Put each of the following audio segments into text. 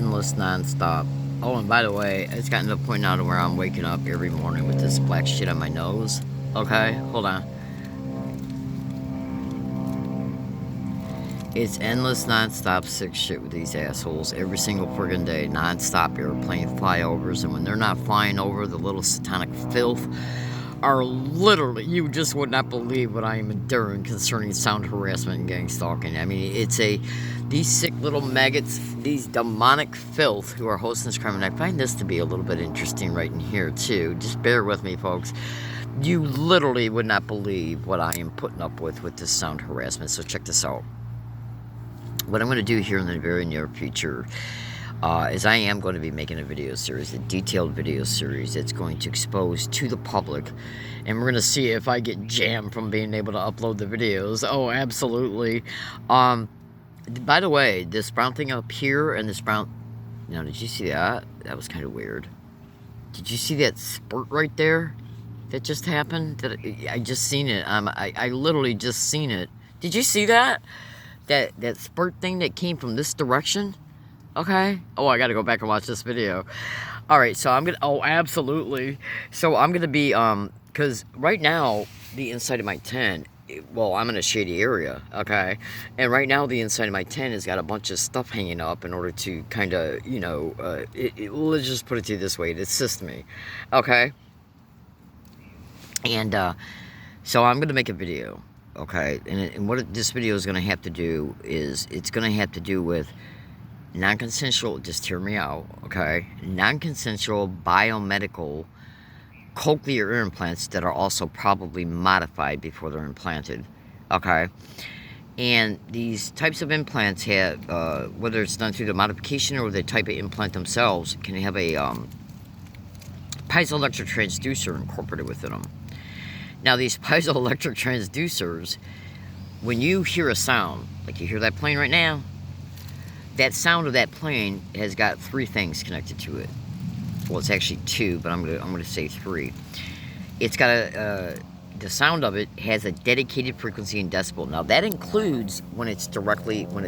endless nonstop. Oh, and by the way, it's gotten to the point now to where I'm waking up every morning with this black shit on my nose. Okay, hold on. It's endless nonstop sick shit with these assholes every single friggin' day. Nonstop airplane flyovers, and when they're not flying over, the little satanic filth are literally, you just would not believe what I am enduring concerning sound harassment and gang stalking. I mean, these sick little maggots, these demonic filth who are hosting this crime, and I find this to be a little bit interesting right in here too. Just bear with me, folks. You literally would not believe what I am putting up with this sound harassment, so check this out. What I'm going to do here in the very near future is I am going to be making a video series, a detailed video series that's going to expose to the public, and we're going to see if I get jammed from being able to upload the videos. Oh, absolutely. By the way, this brown thing up here and this brown... Now, did you see that? That was kind of weird. Did you see that spurt right there that just happened? I just seen it. I literally just seen it. Did you see that? That spurt thing that came from this direction? Okay. Oh, I gotta go back and watch this video. Alright, so I'm gonna... Oh, absolutely. So I'm gonna be... Because right now, the inside of my tent... Well, I'm in a shady area, okay? And right now, the inside of my tent has got a bunch of stuff hanging up in order to kind of, you know... let's just put it to you this way. To assist me. Okay? And, so I'm gonna make a video. Okay? And what this video is gonna have to do is... It's gonna have to do with... non-consensual, just hear me out, okay? Non-consensual biomedical cochlear ear implants that are also probably modified before they're implanted, okay? And these types of implants have, whether it's done through the modification or the type of implant themselves, can have a piezoelectric transducer incorporated within them. Now, these piezoelectric transducers, when you hear a sound, like you hear that plane right now, that sound of that plane has got three things connected to it. Well, it's actually two, but I'm gonna say three. It's got the sound of it has a dedicated frequency and decibel. Now that includes when it's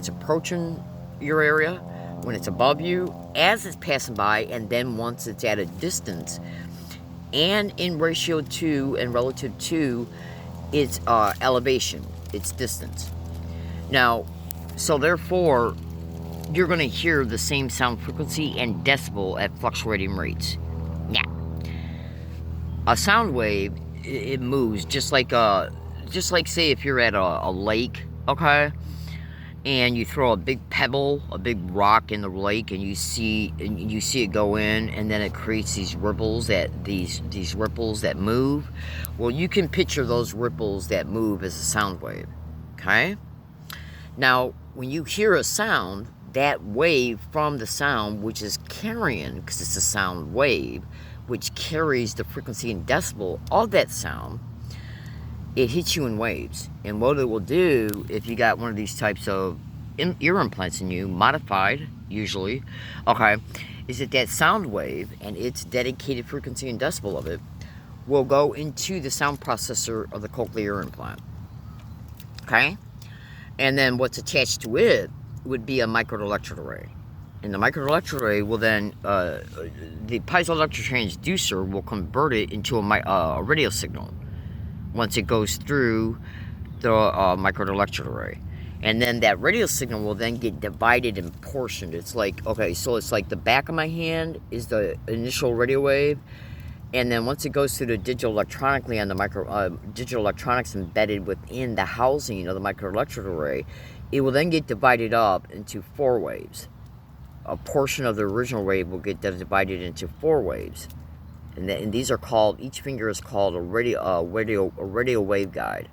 approaching your area, when it's above you, as it's passing by, and then once it's at a distance, and in ratio to and relative to its elevation, its distance. Now, so therefore, you're going to hear the same sound frequency and decibel at fluctuating rates. Yeah. A sound wave, it moves just like say if you're at a lake, okay, and you throw a big pebble, a big rock in the lake, and you see it go in, and then it creates these ripples these ripples that move. Well, you can picture those ripples that move as a sound wave, okay? Now, when you hear a sound, that wave from the sound, which is carrying, because it's a sound wave, which carries the frequency and decibel of that sound, it hits you in waves. And what it will do, if you got one of these types of ear implants in you, modified, usually, okay, is that sound wave and its dedicated frequency and decibel of it will go into the sound processor of the cochlear ear implant. Okay? And then what's attached to it would be a microelectrode array. And the microelectrode array will then, the piezoelectric transducer will convert it into a radio signal once it goes through the microelectrode array. And then that radio signal will then get divided and portioned. It's like, okay, so it's like the back of my hand is the initial radio wave, and then once it goes through the digital electronically on the digital electronics embedded within the housing of the microelectrode array, it will then get divided up into four waves. A portion of the original wave will get divided into four waves. And these are called, each finger is called a radio waveguide.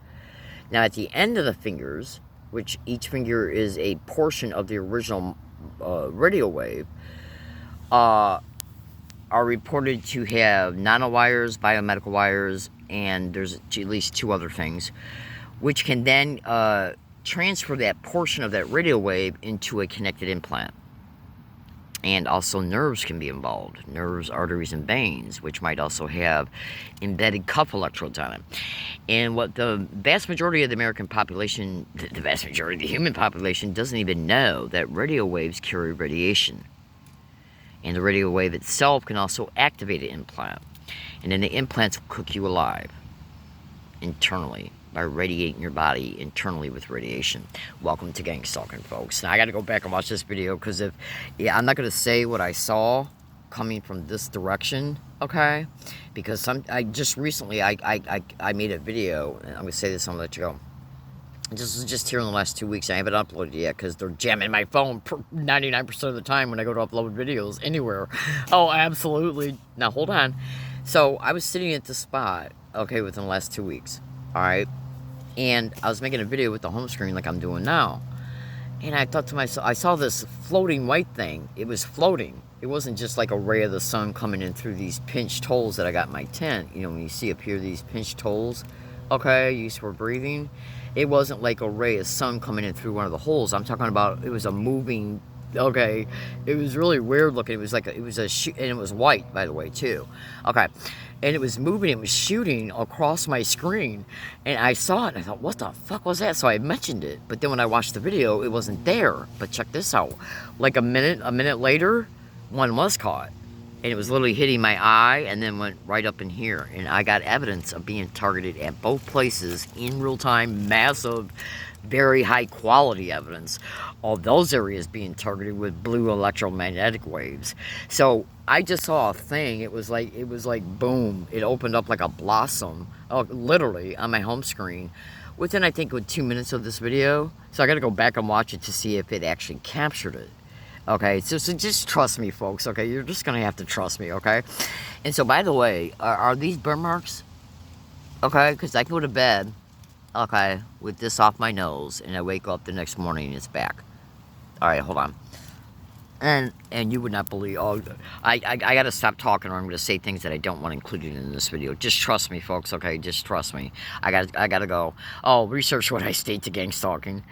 Now at the end of the fingers, which each finger is a portion of the original radio wave, are reported to have nanowires, biomedical wires, and there's at least two other things, which can then transfer that portion of that radio wave into a connected implant. And also nerves can be involved. Nerves, arteries, and veins, which might also have embedded cuff electrodes on it. And what the vast majority of the American population, the vast majority of the human population, doesn't even know that radio waves carry radiation. And the radio wave itself can also activate an implant. And then the implants will cook you alive internally by radiating your body internally with radiation. Welcome to gang stalking, folks. Now I got to go back and watch this video because I'm not going to say what I saw coming from this direction, okay? Because I just recently I made a video, and I'm going to say this, I'm going to let you go. This is just here in the last 2 weeks. I haven't uploaded it yet because they're jamming my phone 99% of the time when I go to upload videos anywhere. Oh, absolutely. Now, hold on. So, I was sitting at the spot, okay, within the last 2 weeks, all right? And I was making a video with the home screen like I'm doing now. And I thought to myself, I saw this floating white thing. It was floating. It wasn't just like a ray of the sun coming in through these pinched holes that I got in my tent. You know, when you see up here these pinched holes, okay, used for breathing. It wasn't like a ray of sun coming in through one of the holes. I'm talking about, it was a moving, okay, it was really weird looking. It was like, and it was white, by the way, too. Okay, and it was moving, it was shooting across my screen, and I saw it, and I thought, what the fuck was that? So I mentioned it, but then when I watched the video, it wasn't there. But check this out. Like a minute later, one was caught. And it was literally hitting my eye and then went right up in here. And I got evidence of being targeted at both places in real time, massive, very high quality evidence of those areas being targeted with blue electromagnetic waves. So I just saw a thing. It was like boom. It opened up like a blossom, literally on my home screen. Within, I think, 2 minutes of this video. So I got to go back and watch it to see if it actually captured it. Okay, so just trust me, folks, okay? You're just going to have to trust me, okay? And so, by the way, are these burn marks? Okay, because I go to bed, okay, with this off my nose, and I wake up the next morning and it's back. All right, hold on. And you would not believe, I got to stop talking or I'm going to say things that I don't want included in this video. Just trust me, folks, okay? Just trust me. I got to go. Oh, research what I state to gang stalking.